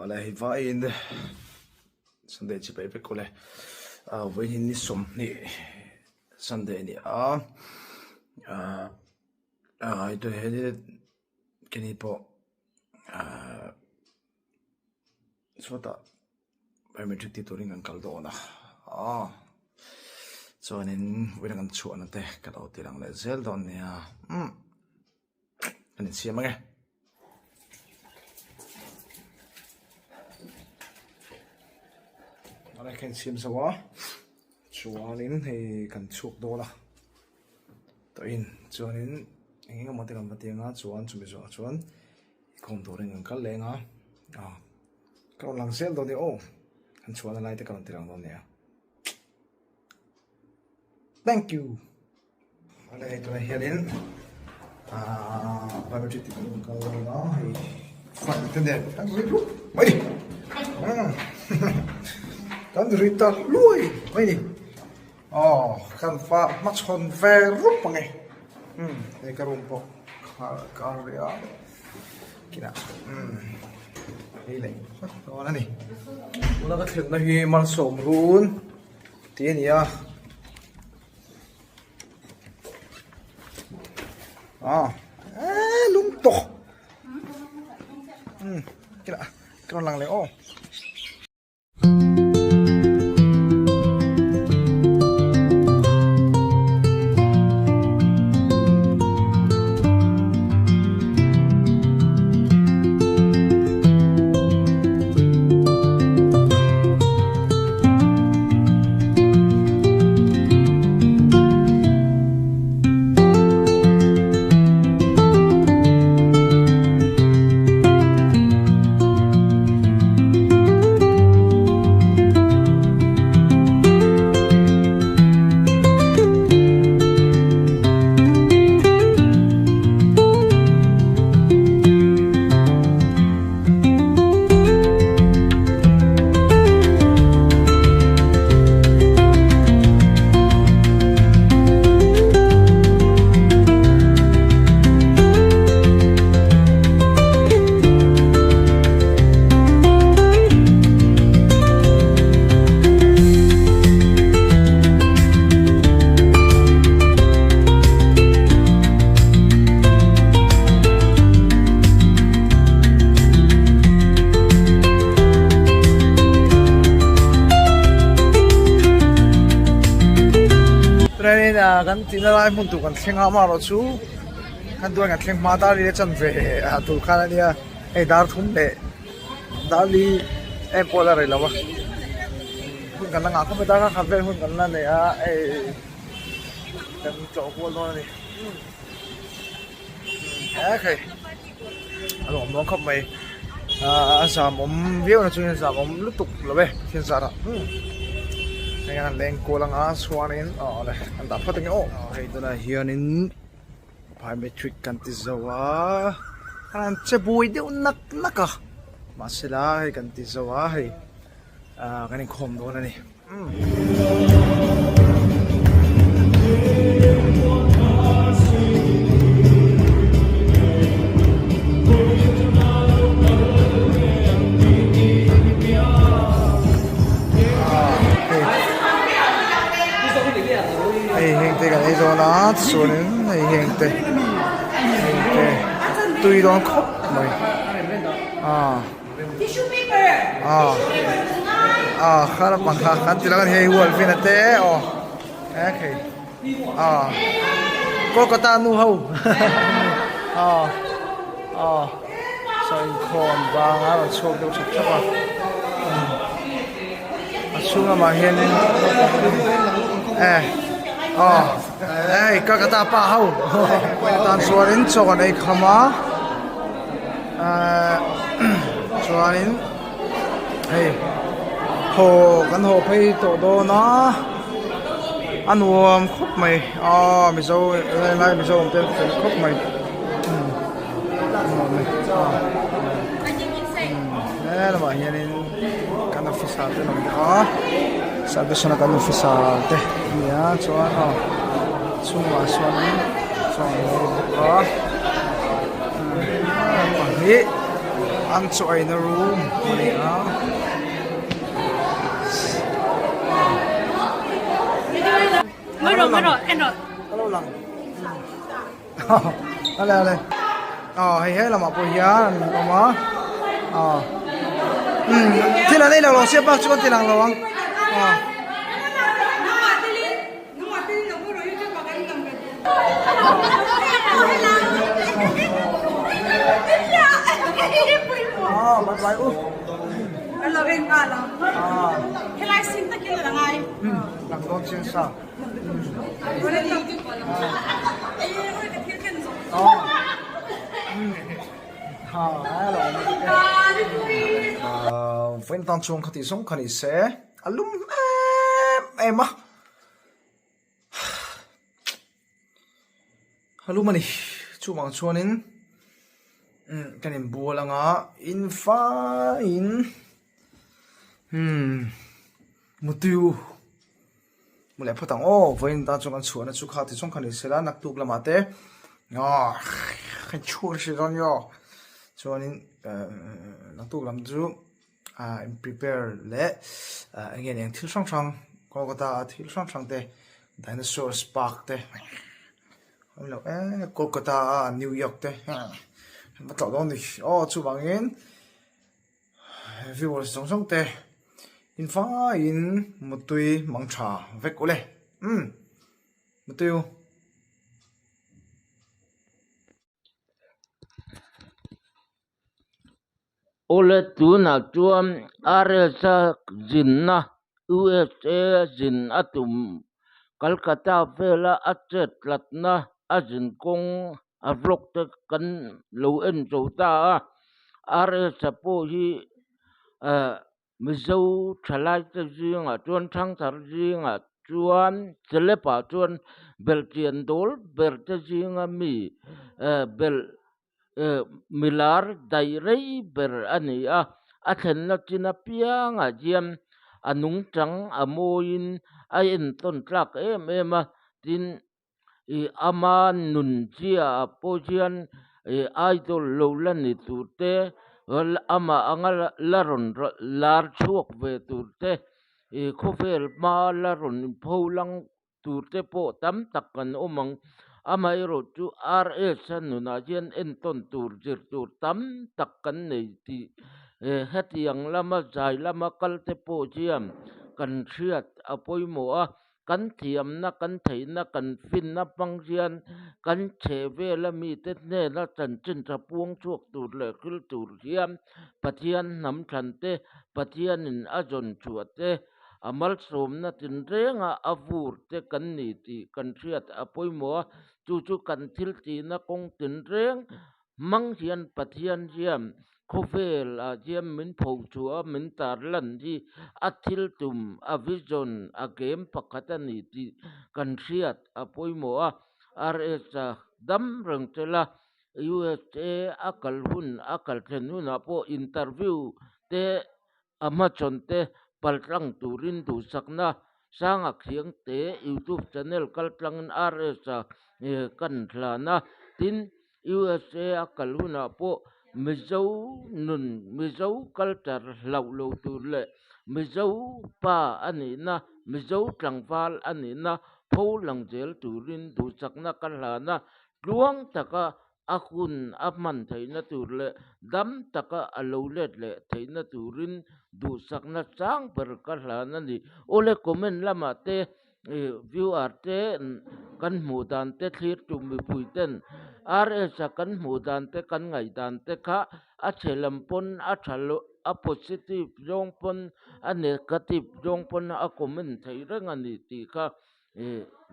Lại vãi in đây, Sunday chỉ phải cô này, với hình như sum này, Sunday này itu ini kini po, suatu biometric tutoring ang kaldo na, so anin wala kang chuan na te, kalau tirang lezel don niya, anin siya mga. Đây kan sim sawa chuanin hei kan chuk do la to in chuanin engeng ma te kan patinga chuan chumi zo chuan khom do ring kal lenga ka lang sel do ni o kan chuan lai te kan tirang do ne thank you ala hei to hianin biometric kal lenga hei fat tende tang ru mai kan rita lui mai ni kan fa mach hon ve rup pangai ei karumpo karia kina ei lei to na ni ula ka thlen na hi mal som run ti ni lung to kina kan lang le nên là kan tinalai mun tu kan thenga ma ro chu kan duan kan thleng ma ta ri chan ve tu khan ania ei dar thum le dali em pola rai lawa hun kan nga ko me ta ka ve hun kan na ne ei kan cho ko lo ni okay alo mong khop mai sa mom view na chu sa mom lutuk lo ve thiên sa ra Ngayon lang ko lang swanin le ang dapat ng ito na hiyanin biometric kantizawa kanan chebuy di unak naka masila kantizawa kaning khom do na ni cái này rồi nó xuống đến này hiện tệ tùy đó khóc mày khá là bằng khá khá thì là cái hệ huấn phiên là thế okay có ta nu hâu sai khom vàng á là chụp được chụp chắc à xuống mà hiện lên Ei ka ta pa hau tan suarin chon ei khama chuanin hei ho kan ho phei to do na anuam khop mai mi zo lai mi zo te khop mai nè mà hiện nay kan office te nom ha sa be sona kan office te ya chuan chunga chuan ha hi ang choi na room ni a mới rồi em rồi lâu lắm ale ale hay hay là mà bây giờ mà thế là đây là lò xếp bác chú con tiền hàng lò anh bye bye u là bên cả là cái lai xin tất kia là ngay làm con chuyên sao với tăng trung khati song khani se alum em á alum ani chu mang chuanin kanin bualanga in fa in mutiu mule phatang với tăng trung kan chuan chu khati song khani se la nak tuk lamate khan chur se don yo chuanin nak tuk lam chu em prepare le again yang thil sang sang Kolkata thil sang sang te dinosaur park te hello Kolkata New York te mà tao đó đi chu bangin viewers song song te in fa in một tui mang trà vek ole một tui ole tu na chuan aresa jinna USA jin atum Kolkata vela achet latna ajin kong avlok te kan lo en chota aresa po hi mizo thalai te jinga chuan thang thar jinga chuan chelepa chuan belchian dol ber te jinga mi bel milar dai rei ber ani a then na china piang a jiam anung tang amoin a en ton tlak em tin ama nun chia pojian idol lo lani turte ama angal laron lar chuak ve turte khovel ma laron pholang turte po tam takkan omang amai ro chu rs nuna jen en ton tur jir tur tam takkan nei ti hetiang lama jai lama kalte po jiam kan thiat apoi mo a kan thiam na kan theina kan fin na pangjian kan cheve la mi te ne na chan chin cha puang chuak tur le khil tur hiam pathian nam than te pathian in ajon chuate amal som na tin renga avur te kan ni ti kan thiat apoi mo chu chu kan thil ti na kong tin reng mang hian pathian hiam khovel a jiam min pho chua min tar lan ji athil tum a vision a game pakata ni ti kan thiat apoi mo rs dam rang tela USA akal hun akal then hun apo interview te ama chonte paltlang turin du sakna sanga khiang te YouTube channel kaltlang rs kan thlana tin USA akal hun apo mizo nun mizo culture lau lo tur le mizo pa ani na mizo tlangwal ani na pho lang jel turin du sakna kalana luang taka akun aman theina tur le dam taka alo let le theina turin du sakna chang per kalana ni ole comment lama te viewer te kan mu dan te thlir tum mi puiten rs kan mu dan te kan ngai dan te kha a chelam pon a thalo a positive jong pon a negative jong pon a comment thei reng ani ti kha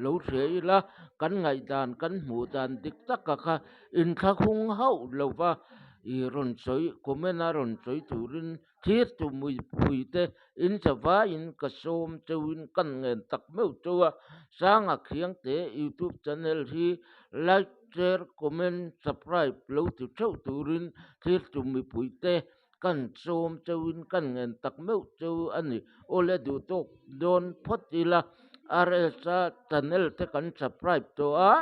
lo se la kan ngai dan kan mu dan dik tak ka in kha khung hau lo wa i ron soi komena ron soi turin thir tu mui pui te in chava in ka som chewin kan ngen tak meu chowa sanga khiang te youtube channel hi like share comment subscribe lo tu chau turin thir tu mui pui te kan som chewin kan ngen tak meu chew ani ole du tok don phot ila RSA channel te kan subscribe to a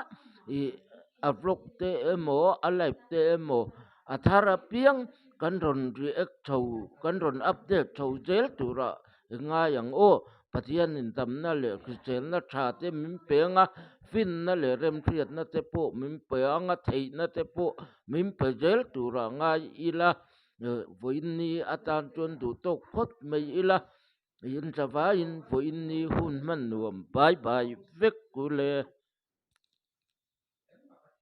i a vlog te emo a live te emo a thara piang kan ron react tho kan ron update tho zel tura nga yang o pathian in tam na le christian na tha te min penga fin na le rem thiat na te po min peanga thei na te po min pe zel tura nga ila voin ni atan chon du tok phot mai ila in sa va in voin ni hun man nuam bye bye vek kule